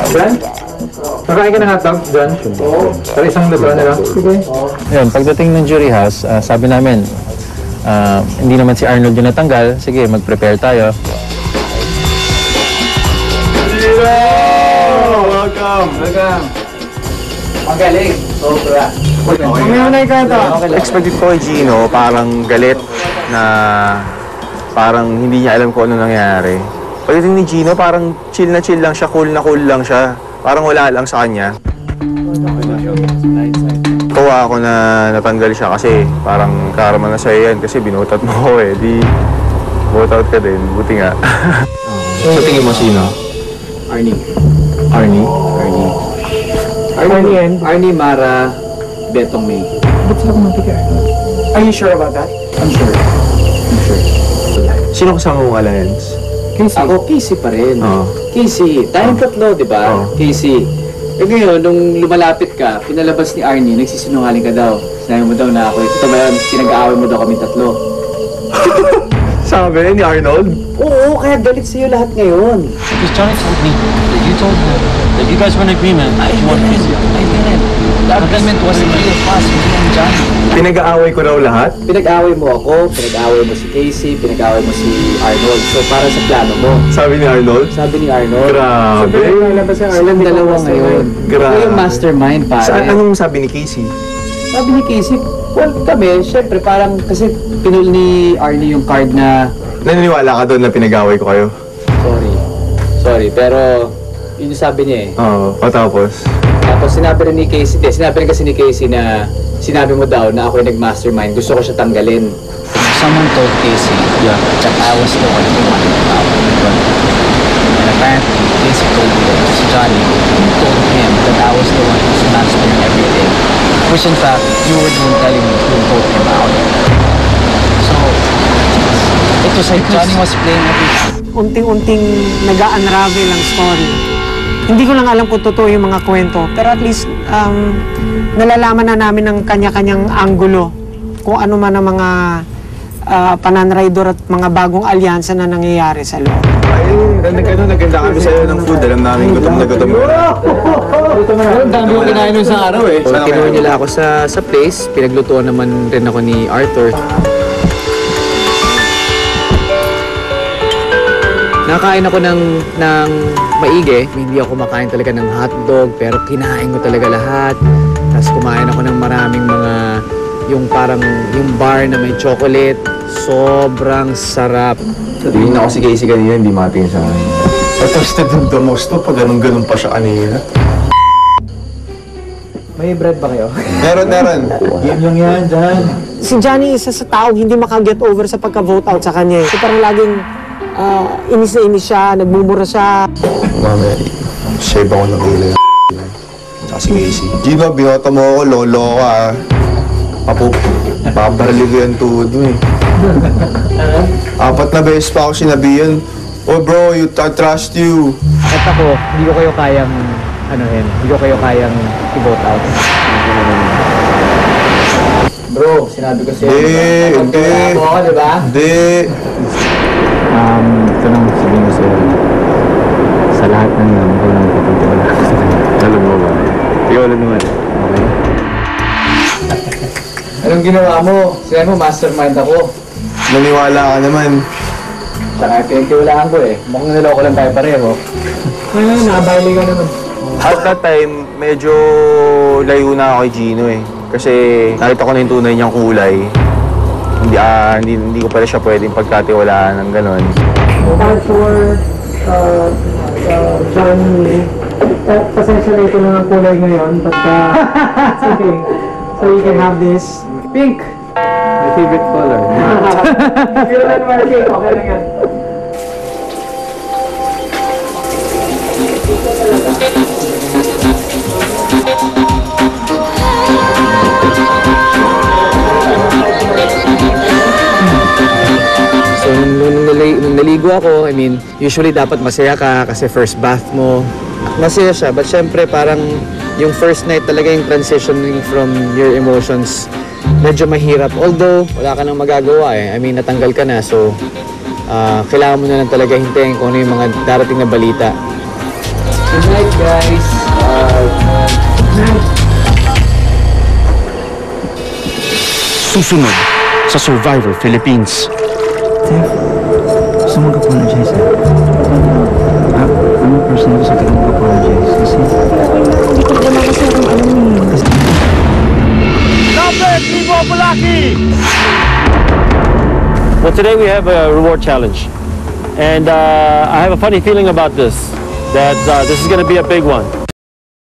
John? Nakain ka ng hotdog, John? Oo. Pero isang luto na lang. Sige. Yun, pagdating ng jury house, sabi namin, hindi naman si Arnold yung natanggal. Sige, mag-prepare tayo. Welcome! Welcome! Magaling! Sobra! Expected ko kay Gino, parang galit na parang hindi niya alam kung ano nangyari. Pagdating ni Gino, parang chill lang siya, cool lang siya. Parang wala lang sa kanya. Kawa ako na natanggal siya kasi parang karma na sa'yo yan kasi binutat mo ko eh. Di vote out ka din, buti nga. Sa tingin mo sino? Arnie. Arnie? Arnie, Mara, Betong May. Ba't sila kumanti ka? Are you sure about that? I'm sure. Sino kasama mong alliance? Casey. Ako, Casey pa rin. Oo. Casey. Tayong tatlo, di ba? Oo. Casey. Eh ngayon, nung lumalapit ka, pinalabas ni Arnie, nagsisinungaling ka daw. Sinabi mo daw na ako, ito ba yan, pinag-aaway mo daw kami tatlo. Sabi ni Arnold? Oo, kaya galit sa'yo lahat ngayon. Because Johnny told me that you told him that you guys were in agreement. I didn't. The agreement was the three of us, me and Johnny. Pinag-aaway ko raw lahat? Pinag-away mo ako, pinag-away mo si Casey, pinag-away mo si Arnold. So, para sa plano mo. Sabi ni Arnold? Sabi ni Arnold. Grabe. Silang dalawa ngayon. Grabe. Ito yung mastermind, pare. Anong sabi ni Casey? Sabi ni Casey, well, kami, syempre, parang kasi pinul ni Arnie yung card na, Naniniwala ka doon na pinag-aaway ko kayo? sorry, pero yun yung sabi niya eh. Oo. O tapos? Tapos sinabi rin kasi ni Casey na sinabi mo daw na ako yung nag-mastermind. Gusto ko siya tanggalin. Someone told Casey that I was the one who wanted to out. And apparently, Casey told me that si Johnny told him that I was the one who's mastering everything. Which in fact, you were the one telling me who told him out. So, it was like Johnny was playing everything. Unting-unting nag-unravel ang story. Hindi ko lang alam kung totoo yung mga kwento, pero at least nalalaman na namin ng kanya-kanyang anggulo kung ano man ang mga pananraidor at mga bagong alyansa na nangyayari sa loob. Naganda kami sa'yo ng food. Alam namin gutom na gutom mo. Ang dami ko kinain nung isang araw eh. So, Saan kinuha kayo? nila ako sa place. Pinaglutuan naman rin ako ni Arthur. Nakain ako ng maigi. Hindi ako kumakain talaga ng hotdog, pero kinain ko talaga lahat. Tapos kumain ako ng maraming mga, yung parang, yung bar na may chocolate. Sobrang sarap. Sabihin ako si Casey kanina, hindi matingin sa akin. Trusted ng damos to, pag ganun pa siya kanina. May bread ba kayo? Meron. Game lang yan, John. Si Johnny isa sa taong hindi makaget over sa pagka-vote out sa kanya. So parang laging inis na inis siya, nagmumura siya. Mami, save ako ng ulo yung tsaka si Casey. Gino, binota mo ako, lolo ka ah. Babarili ko yung tuhod mo eh. 4 na beses pa ako sinabihan. Oh bro, I trust you. At ako, hindi ko kayo kayang, hindi ko kayo kayang i-vote out. Bro, sinabi ko sa'yo. Hindi. Ako, di ba? Hindi. Ito lang sabihin ko sa'yo. Sa lahat ng yan, ikaw lang kapagtiwala ko sa kanya. Alam mo ba? Ikaw alam naman. Okay? Anong ginawa mo? Sinabi mo, mastermind ako. Naniwala ka naman. Saka pinagtiwalaan ko eh. Mukhang niloko lang tayo pareho. Ngayon, nakabaili ka naman. At that time, medyo layo na ako kay Gino eh. Kasi nakita ko na yung tunay niyang kulay. Hindi ko pala siya pwedeng pagkatiwalaan ng ganon. For Johnny, pasensya na ito lang ang kulay ngayon, but it's okay. So you can have this. Pink! My favorite color. Yun lang, Marky. Okay lang yan. So, nung naligo ako, usually dapat masaya ka kasi first bath mo. Masaya siya, but syempre parang yung first night talaga yung transitioning from your emotions, medyo mahirap. Although, wala ka nang magagawa eh. Natanggal ka na, so kailangan mo na lang talaga hintayin kung ano yung mga darating na balita. Good night, guys. Susunod sa Survivor Philippines. Gusto mag-apologize eh. Anong personal gusto ka mag-apologize? Kasi... Hindi ko wala kasi akong alam eh. Well, today we have a reward challenge. And I have a funny feeling about this, that this is going to be a big one.